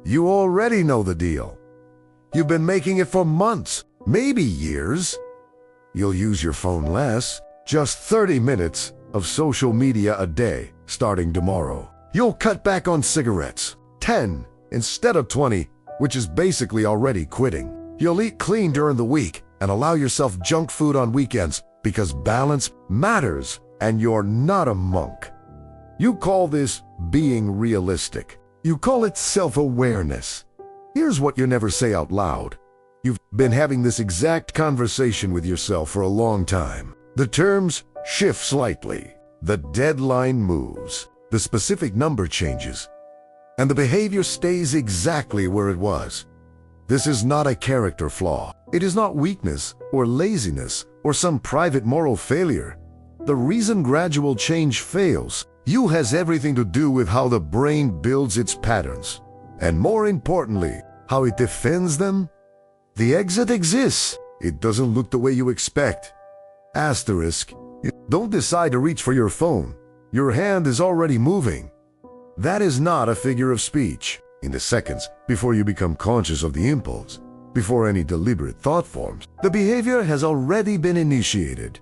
You already know the deal. You've been making it for months, maybe years. You'll use your phone less, just 30 minutes of social media a day starting tomorrow. You'll cut back on cigarettes, 10 instead of 20, which is basically already quitting. You'll eat clean during the week and allow yourself junk food on weekends because balance matters and you're not a monk. You call this being realistic. You call it self-awareness. Here's what you never say out loud. You've been having this exact conversation with yourself for a long time. The terms shift slightly. The deadline moves. The specific number changes. And the behavior stays exactly where it was. This is not a character flaw. It is not weakness or laziness or some private moral failure. The reason gradual change fails has everything to do with how the brain builds its patterns. And more importantly, how it defends them. The exit exists. It doesn't look the way you expect. Asterisk. Don't decide to reach for your phone. Your hand is already moving. That is not a figure of speech. In the seconds before you become conscious of the impulse, before any deliberate thought forms, the behavior has already been initiated.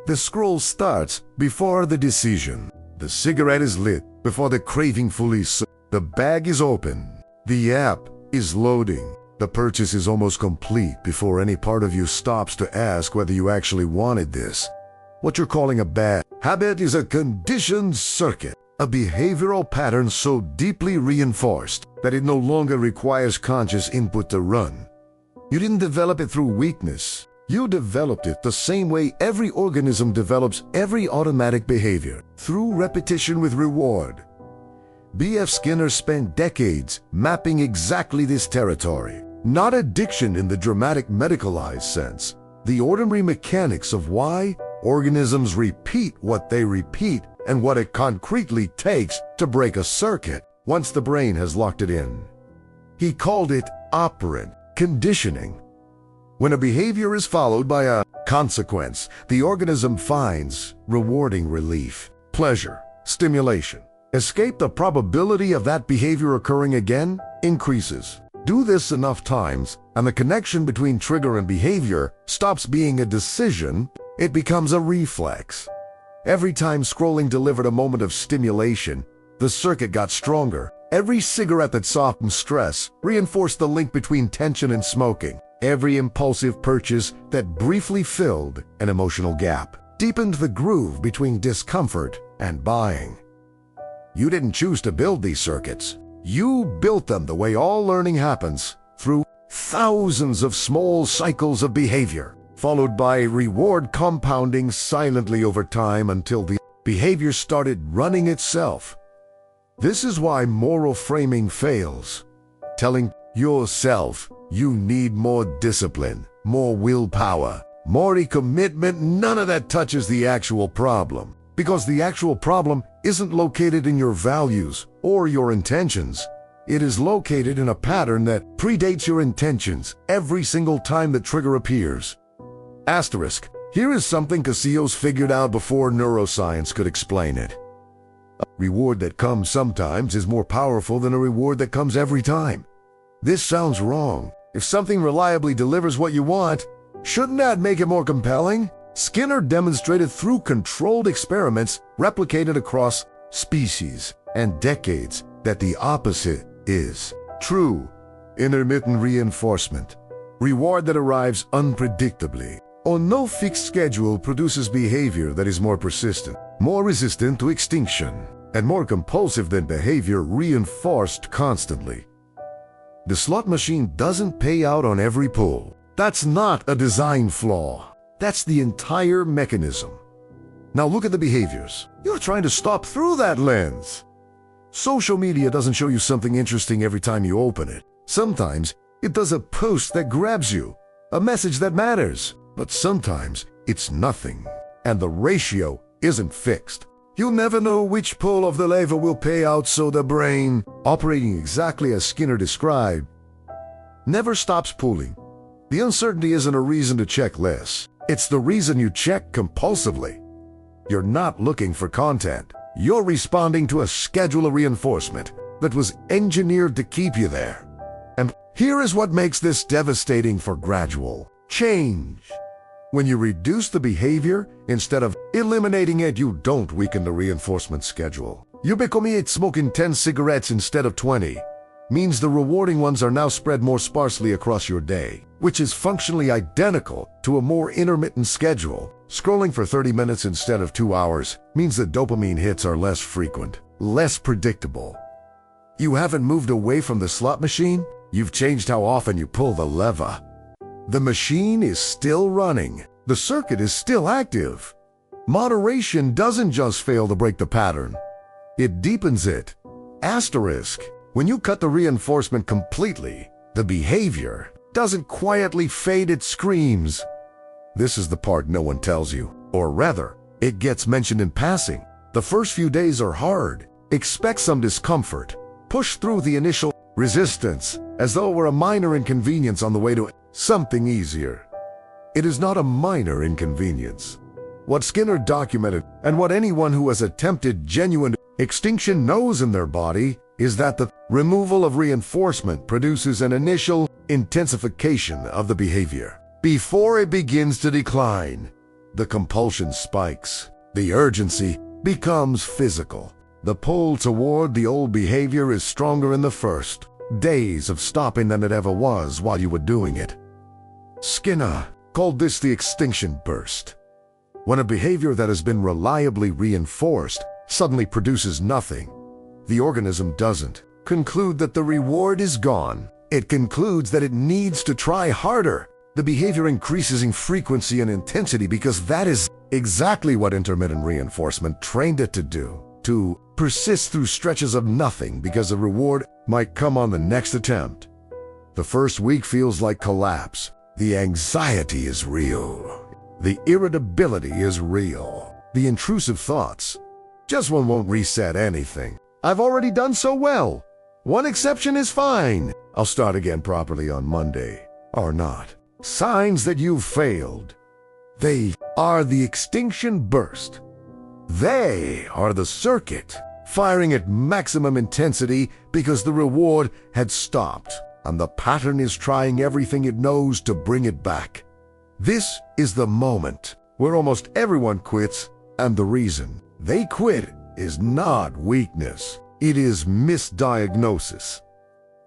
The scroll starts before the decision. The cigarette is lit before the craving fully. The bag is open. The app is loading. The purchase is almost complete before any part of you stops to ask whether you actually wanted this. What you're calling a bad habit is a conditioned circuit, a behavioral pattern so deeply reinforced that it no longer requires conscious input to run. You didn't develop it through weakness. You developed it the same way every organism develops every automatic behavior, through repetition with reward. B.F. Skinner spent decades mapping exactly this territory. Not addiction in the dramatic medicalized sense, the ordinary mechanics of why organisms repeat what they repeat and what it concretely takes to break a circuit once the brain has locked it in. He called it operant conditioning. When a behavior is followed by a consequence, the organism finds rewarding relief, pleasure, stimulation. Escape. The probability of that behavior occurring again increases. Do this enough times, and the connection between trigger and behavior stops being a decision, it becomes a reflex. Every time scrolling delivered a moment of stimulation, the circuit got stronger. Every cigarette that softened stress reinforced the link between tension and smoking. Every impulsive purchase that briefly filled an emotional gap deepened the groove between discomfort and buying. You didn't choose to build these circuits. You built them the way all learning happens, through thousands of small cycles of behavior, followed by reward compounding silently over time until the behavior started running itself. This is why moral framing fails. Telling yourself you need more discipline, more willpower, more commitment, none of that touches the actual problem. Because the actual problem isn't located in your values or your intentions. It is located in a pattern that predates your intentions every single time the trigger appears. Asterisk. Here is something Casillas figured out before neuroscience could explain it. A reward that comes sometimes is more powerful than a reward that comes every time. This sounds wrong. If something reliably delivers what you want, shouldn't that make it more compelling? Skinner demonstrated through controlled experiments replicated across species and decades that the opposite is true. Intermittent reinforcement, reward that arrives unpredictably, on no fixed schedule, produces behavior that is more persistent, more resistant to extinction, and more compulsive than behavior reinforced constantly. The slot machine doesn't pay out on every pull. That's not a design flaw. That's the entire mechanism. Now look at the behaviors. You're trying to stop through that lens. Social media doesn't show you something interesting every time you open it. Sometimes it does a post that grabs you, a message that matters. But sometimes it's nothing, and the ratio isn't fixed. You'll never know which pull of the lever will pay out, so the brain, operating exactly as Skinner described, never stops pulling. The uncertainty isn't a reason to check less. It's the reason you check compulsively. You're not looking for content. You're responding to a schedule of reinforcement that was engineered to keep you there. Here is what makes this devastating for gradual change. When you reduce the behavior, instead of eliminating it, you don't weaken the reinforcement schedule. You become smoking 10 cigarettes instead of 20. Means the rewarding ones are now spread more sparsely across your day, which is functionally identical to a more intermittent schedule. Scrolling for 30 minutes instead of 2 hours means the dopamine hits are less frequent, less predictable. You haven't moved away from the slot machine, you've changed how often you pull the lever. The machine is still running, the circuit is still active. Moderation doesn't just fail to break the pattern, it deepens it. Asterisk. When you cut the reinforcement completely, the behavior doesn't quietly fade, it screams. This is the part no one tells you, or rather, it gets mentioned in passing. The first few days are hard. Expect some discomfort. Push through the initial resistance as though it were a minor inconvenience on the way to something easier. It is not a minor inconvenience. What Skinner documented, and what anyone who has attempted genuine extinction knows in their body, is that the removal of reinforcement produces an initial intensification of the behavior. Before it begins to decline, the compulsion spikes. The urgency becomes physical. The pull toward the old behavior is stronger in the first days of stopping than it ever was while you were doing it. Skinner called this the extinction burst. When a behavior that has been reliably reinforced suddenly produces nothing, the organism doesn't conclude that the reward is gone. It concludes that it needs to try harder. The behavior increases in frequency and intensity because that is exactly what intermittent reinforcement trained it to do. To persist through stretches of nothing because the reward might come on the next attempt. The first week feels like collapse. The anxiety is real. The irritability is real. The intrusive thoughts. Just one won't reset anything. I've already done so well. One exception is fine. I'll start again properly on Monday. Or not. Signs that you've failed. They are the extinction burst. They are the circuit, firing at maximum intensity because the reward had stopped, and the pattern is trying everything it knows to bring it back. This is the moment where almost everyone quits, and the reason they quit is not weakness. It is misdiagnosis.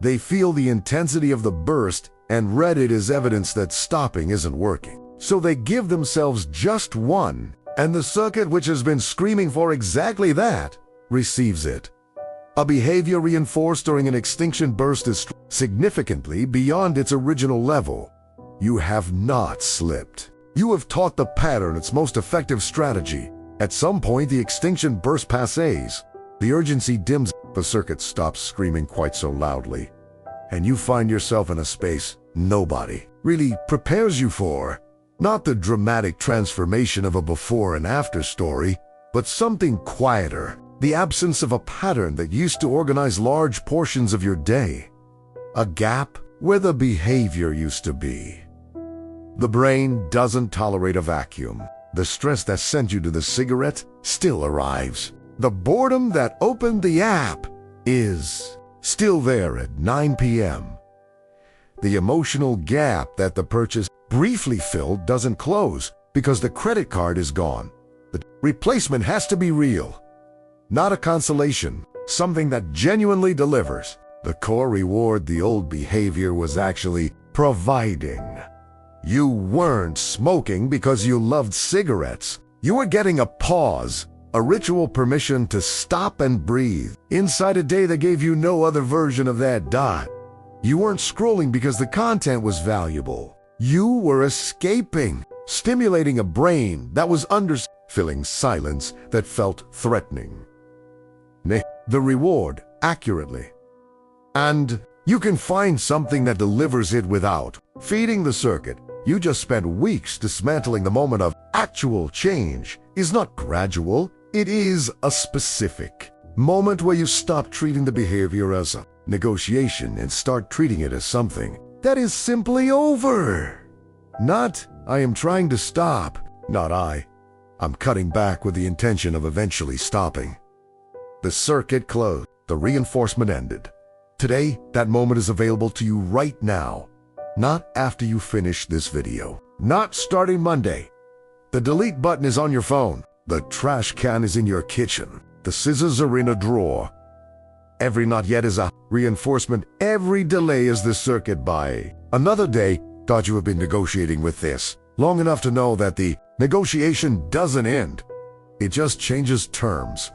They feel the intensity of the burst and read it as evidence that stopping isn't working. So they give themselves just one, and the circuit, which has been screaming for exactly that, receives it. A behavior reinforced during an extinction burst is significantly beyond its original level. You have not slipped. You have taught the pattern its most effective strategy. At some point, the extinction burst passes. The urgency dims, the circuit stops screaming quite so loudly, and you find yourself in a space nobody really prepares you for. Not the dramatic transformation of a before and after story, but something quieter, the absence of a pattern that used to organize large portions of your day. A gap where the behavior used to be. The brain doesn't tolerate a vacuum. The stress that sent you to the cigarette still arrives. The boredom that opened the app is still there at 9 p.m. The emotional gap that the purchase briefly filled doesn't close because the credit card is gone. The replacement has to be real, not a consolation, something that genuinely delivers. The core reward the old behavior was actually providing. You weren't smoking because you loved cigarettes. You were getting a pause, a ritual permission to stop and breathe inside a day that gave you no other version of that dot. You weren't scrolling because the content was valuable. You were escaping, stimulating a brain that was filling silence that felt threatening. The reward accurately. And you can find something that delivers it without feeding the circuit. You just spent weeks dismantling the moment of actual change. Is not gradual, it is a specific moment where you stop treating the behavior as a negotiation and start treating it as something that is simply over. Not, I am trying to stop. Not I'm cutting back with the intention of eventually stopping. The circuit closed. The reinforcement ended. Today, that moment is available to you right now. Not after you finish this video. Not starting Monday. The delete button is on your phone. The trash can is in your kitchen. The scissors are in a drawer. Every not yet is a reinforcement. Every delay is the circuit by another day. Thought you have been negotiating with this long enough to know that the negotiation doesn't end. It just changes terms.